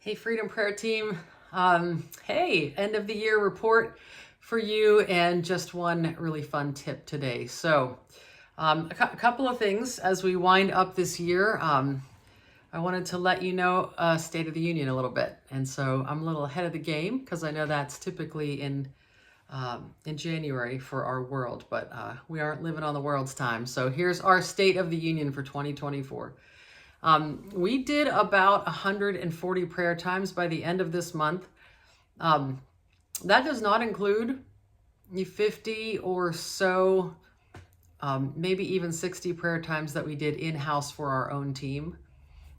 Hey, Freedom Prayer Team. Hey, end of the year report for you, and just one really fun tip today. So, a couple of things as we wind up this year. I wanted to let you know State of the Union a little bit, and so I'm a little ahead of the game because I know that's typically in January for our world, but we aren't living on the world's time. So here's our State of the Union for 2024. We did about 140 prayer times by the end of this month. Um, that does not include the 50 or so, maybe even 60 prayer times that we did in-house for our own team.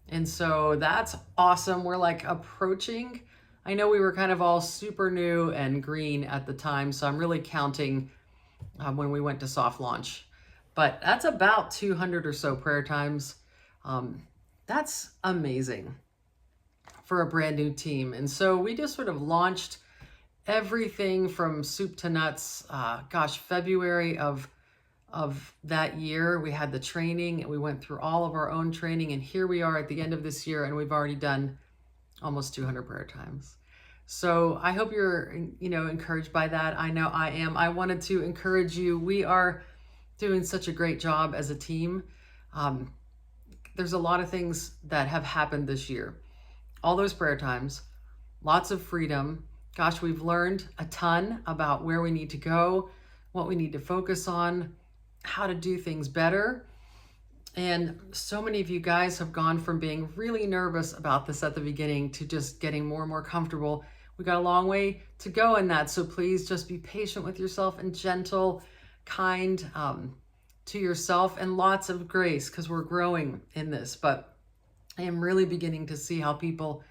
And so that's awesome. We're like approaching, I know we were kind of all super new and green at the time, so I'm really counting when we went to soft launch. But that's about 200 or so prayer times. That's amazing for a brand new team. And so we just sort of launched everything from soup to nuts. February of that year, we had the training and we went through all of our own training. And here we are at the end of this year, and we've already done almost 200 prayer times. So I hope you're, encouraged by that. I know I am. I wanted to encourage you. We are doing such a great job as a team. There's a lot of things that have happened this year. All those prayer times, lots of freedom. Gosh, we've learned a ton about where we need to go, what we need to focus on, how to do things better. And so many of you guys have gone from being really nervous about this at the beginning to just getting more and more comfortable. We got a long way to go in that. So please just be patient with yourself and gentle, kind to yourself, and lots of grace because we're growing in this. But I am really beginning to see how people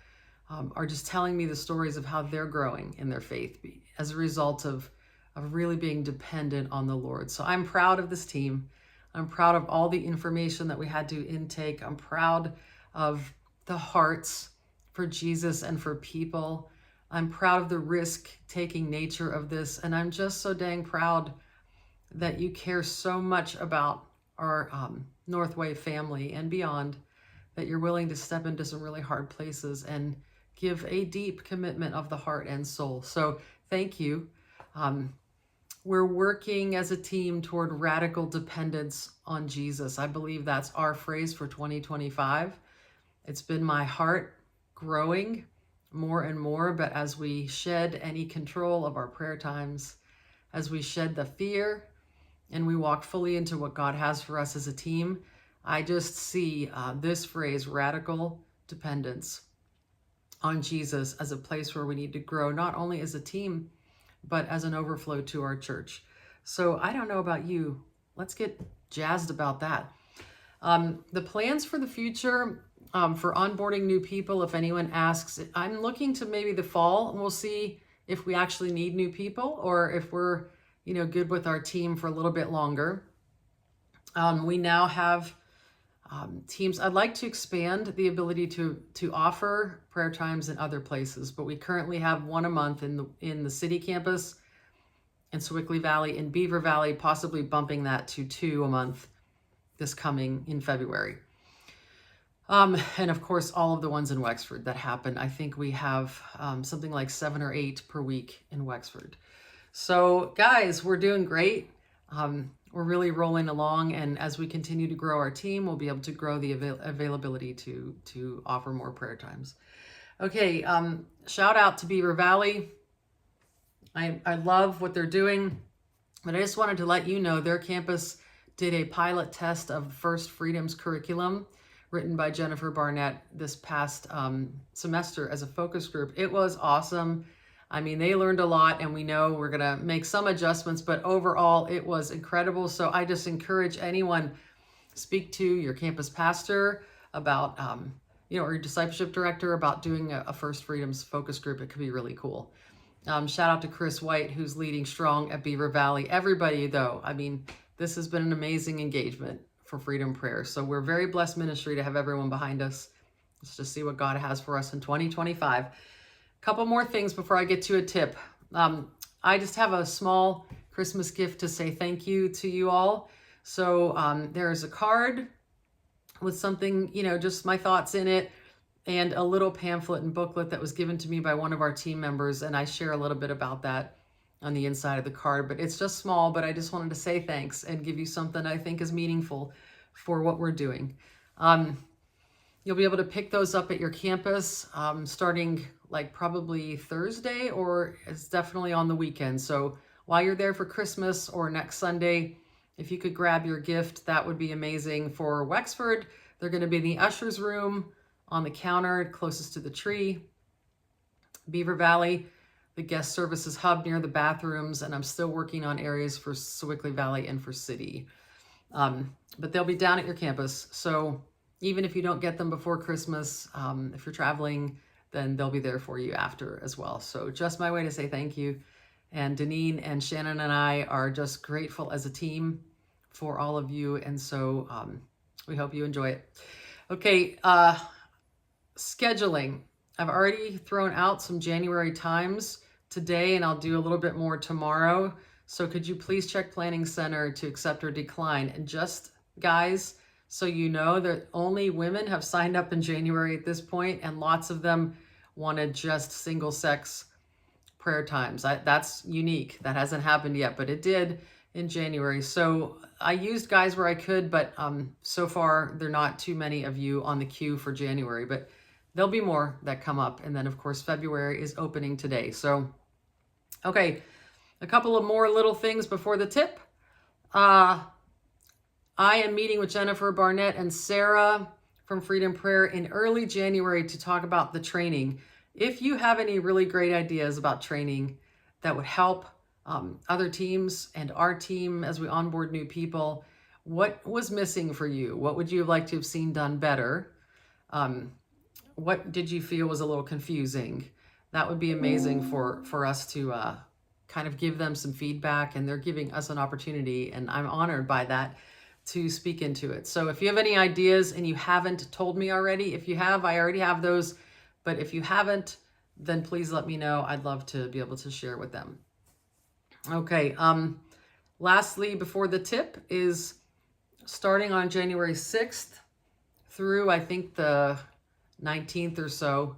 are just telling me the stories of how they're growing in their faith as a result of really being dependent on the Lord. So I'm proud of this team. I'm proud of all the information that we had to intake. I'm proud of the hearts for Jesus and for people. I'm proud of the risk-taking nature of this. And I'm just so dang proud that you care so much about our Northway family and beyond, that you're willing to step into some really hard places and give a deep commitment of the heart and soul. So thank you. We're working as a team toward radical dependence on Jesus. I believe that's our phrase for 2025. It's been my heart growing more and more, but as we shed any control of our prayer times, as we shed the fear and we walk fully into what God has for us as a team, I just see this phrase, radical dependence on Jesus, as a place where we need to grow, not only as a team, but as an overflow to our church. So I don't know about you. Let's get jazzed about that. The plans for the future, for onboarding new people, if anyone asks, I'm looking to maybe the fall, and we'll see if we actually need new people or if we're, good with our team for a little bit longer. We now have teams. I'd like to expand the ability to offer prayer times in other places, but we currently have one a month in the city campus, in Sewickley Valley, in Beaver Valley, possibly bumping that to 2 a month this coming in February. And of course, all of the ones in Wexford that happen. I think we have something like 7 or 8 per week in Wexford. So guys, we're doing great. We're really rolling along, and as we continue to grow our team, we'll be able to grow the availability to offer more prayer times. Okay, shout out to Beaver Valley. I love what they're doing, but I just wanted to let you know their campus did a pilot test of First Freedom's curriculum written by Jennifer Barnett this past semester as a focus group. It was awesome. I mean, they learned a lot, and we know we're going to make some adjustments, but overall it was incredible. So I just encourage anyone, speak to your campus pastor about, or your discipleship director about doing a First Freedom's focus group. It could be really cool. Shout out to Chris White, who's leading strong at Beaver Valley. Everybody though, I mean, this has been an amazing engagement for Freedom Prayer. So we're very blessed ministry to have everyone behind us. Let's just see what God has for us in 2025. Couple more things before I get to a tip. I just have a small Christmas gift to say thank you to you all. So there's a card with something, just my thoughts in it. and a little pamphlet and booklet that was given to me by one of our team members. And I share a little bit about that on the inside of the card, but it's just small, but I just wanted to say thanks and give you something I think is meaningful for what we're doing. You'll be able to pick those up at your campus starting like probably Thursday, or it's definitely on the weekend. So while you're there for Christmas or next Sunday, if you could grab your gift, that would be amazing. For Wexford, they're going to be in the Usher's room on the counter closest to the tree. Beaver Valley, the guest services hub near the bathrooms, and I'm still working on areas for Sewickley Valley and for City. But they'll be down at your campus. So even if you don't get them before Christmas, if you're traveling, then they'll be there for you after as well. So just my way to say thank you. And Deneen and Shannon and I are just grateful as a team for all of you. And so we hope you enjoy it. Okay, scheduling. I've already thrown out some January times today, and I'll do a little bit more tomorrow. So could you please check Planning Center to accept or decline? And just, guys, so you know that only women have signed up in January at this point, and lots of them wanted just single sex prayer times. That's unique. That hasn't happened yet, but it did in January. So I used guys where I could, but so far there are not too many of you on the queue for January, but there'll be more that come up. And then of course, February is opening today. So, okay, a couple of more little things before the tip. I am meeting with Jennifer Barnett and Sarah from Freedom Prayer in early January to talk about the training. If you have any really great ideas about training that would help other teams and our team as we onboard new people, what was missing for you? What would you have liked to have seen done better? What did you feel was a little confusing? That would be amazing for us to kind of give them some feedback, and they're giving us an opportunity, and I'm honored by that, to speak into it. So if you have any ideas and you haven't told me already, if you have, I already have those, but if you haven't, then please let me know. I'd love to be able to share with them. Okay, lastly, before the tip is starting on January 6th through, I think, the 19th or so,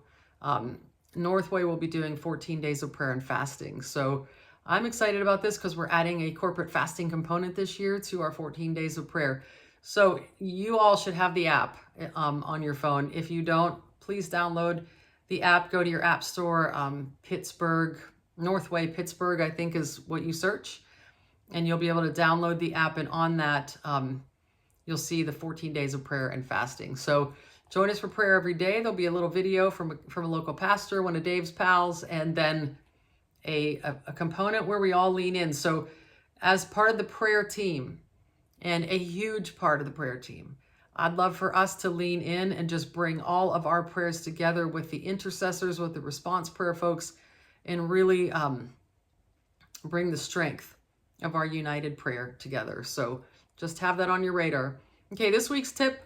Northway will be doing 14 days of prayer and fasting. So I'm excited about this because we're adding a corporate fasting component this year to our 14 days of prayer. So you all should have the app on your phone. If you don't, please download the app. Go to your app store, Pittsburgh, Northway Pittsburgh, I think is what you search. And you'll be able to download the app. And on that, you'll see the 14 days of prayer and fasting. So join us for prayer every day. There'll be a little video from a local pastor, one of Dave's pals, and then a component where we all lean in. So as part of the prayer team, and a huge part of the prayer team, I'd love for us to lean in and just bring all of our prayers together with the intercessors, with the response prayer folks, and really bring the strength of our united prayer together. So just have that on your radar. Okay, this week's tip,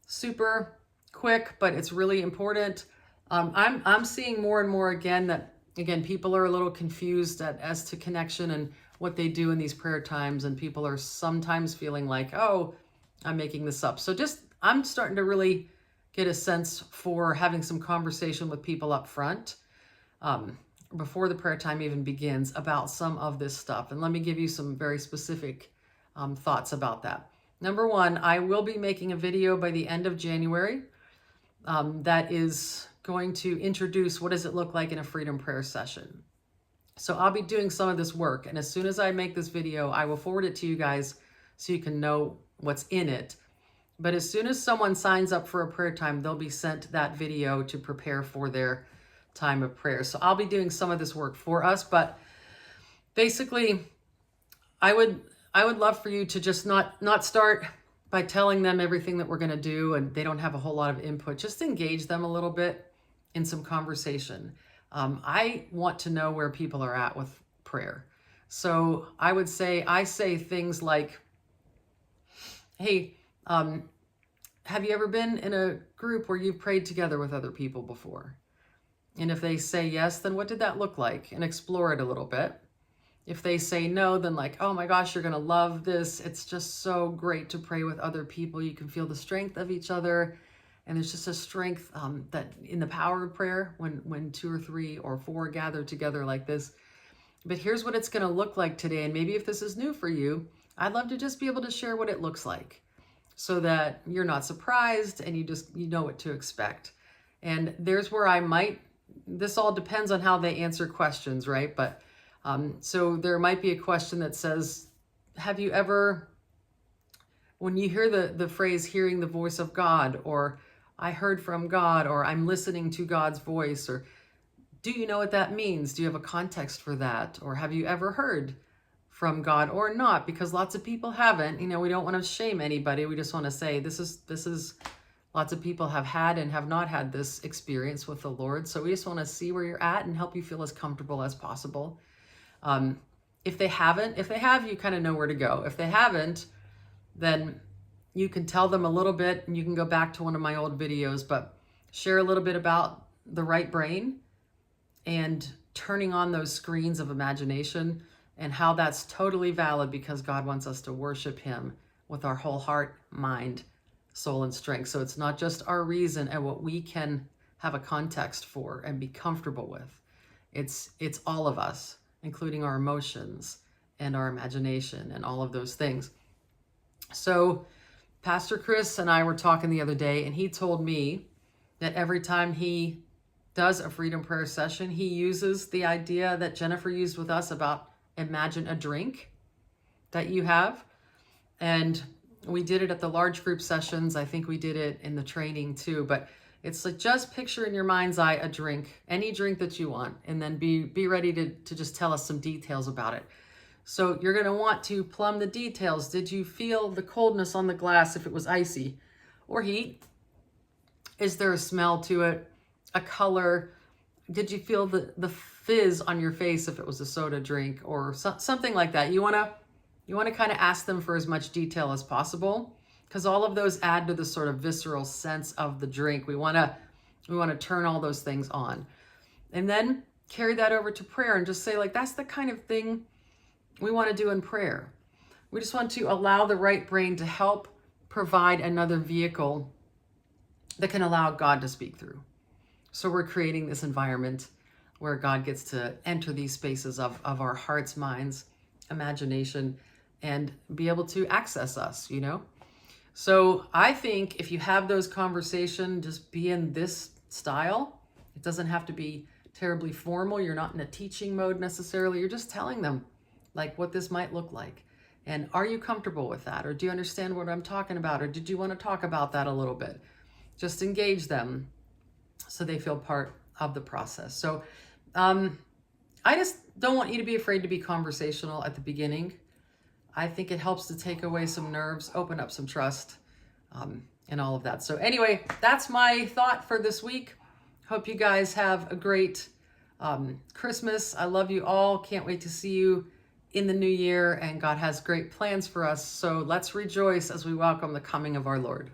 super quick, but it's really important. I'm seeing more and more that people are a little confused as to connection and what they do in these prayer times, and people are sometimes feeling like, oh, I'm making this up. So I'm starting to really get a sense for having some conversation with people up front before the prayer time even begins about some of this stuff. And let me give you some very specific thoughts about that. Number one, I will be making a video by the end of January that is going to introduce what does it look like in a Freedom Prayer session. So I'll be doing some of this work, and as soon as I make this video, I will forward it to you guys so you can know what's in it. But as soon as someone signs up for a prayer time, they'll be sent that video to prepare for their time of prayer. So I'll be doing some of this work for us, but basically I would love for you to just not start by telling them everything that we're going to do and they don't have a whole lot of input. Just engage them a little bit in some conversation. I want to know where people are at with prayer. So I say things like, hey, have you ever been in a group where you've prayed together with other people before? And if they say yes, then what did that look like? And explore it a little bit. If they say no, then like, oh my gosh, you're going to love this. It's just so great to pray with other people. You can feel the strength of each other. And there's just a strength that in the power of prayer when 2 or 3 or 4 gather together like this. But here's what it's going to look like today. And maybe if this is new for you, I'd love to just be able to share what it looks like so that you're not surprised and you know what to expect. And there's where this all depends on how they answer questions, right? But so there might be a question that says, have you ever, when you hear the phrase hearing the voice of God, or I heard from God, or I'm listening to God's voice, or do you know what that means? Do you have a context for that? Or have you ever heard from God or not? Because lots of people haven't. We don't want to shame anybody. We just want to say this is lots of people have had and have not had this experience with the Lord. So we just want to see where you're at and help you feel as comfortable as possible. If they have, you kind of know where to go. If they haven't, then you can tell them a little bit, and you can go back to one of my old videos, but share a little bit about the right brain and turning on those screens of imagination, and how that's totally valid because God wants us to worship him with our whole heart, mind, soul, and strength. So it's not just our reason and what we can have a context for and be comfortable with. It's all of us, including our emotions and our imagination and all of those things. So Pastor Chris and I were talking the other day, and he told me that every time he does a freedom prayer session, he uses the idea that Jennifer used with us about imagine a drink that you have. And we did it at the large group sessions. I think we did it in the training too, but it's like, just picture in your mind's eye a drink, any drink that you want, and then be ready to just tell us some details about it. So you're going to want to plumb the details. Did you feel the coldness on the glass if it was icy or heat? Is there a smell to it? A color? Did you feel the fizz on your face if it was a soda drink or something like that? You want to kind of ask them for as much detail as possible, because all of those add to the sort of visceral sense of the drink. We want to turn all those things on, and then carry that over to prayer and just say, like, that's the kind of thing we want to do in prayer. We just want to allow the right brain to help provide another vehicle that can allow God to speak through. So we're creating this environment where God gets to enter these spaces of our hearts, minds, imagination, and be able to access us, So I think if you have those conversations, just be in this style. It doesn't have to be terribly formal. You're not in a teaching mode necessarily. You're just telling them like what this might look like. And are you comfortable with that? Or do you understand what I'm talking about? Or did you want to talk about that a little bit? Just engage them so they feel part of the process. So I just don't want you to be afraid to be conversational at the beginning. I think it helps to take away some nerves, open up some trust, and all of that. So anyway, that's my thought for this week. Hope you guys have a great Christmas. I love you all. Can't wait to see you in the new year, and God has great plans for us. So let's rejoice as we welcome the coming of our Lord.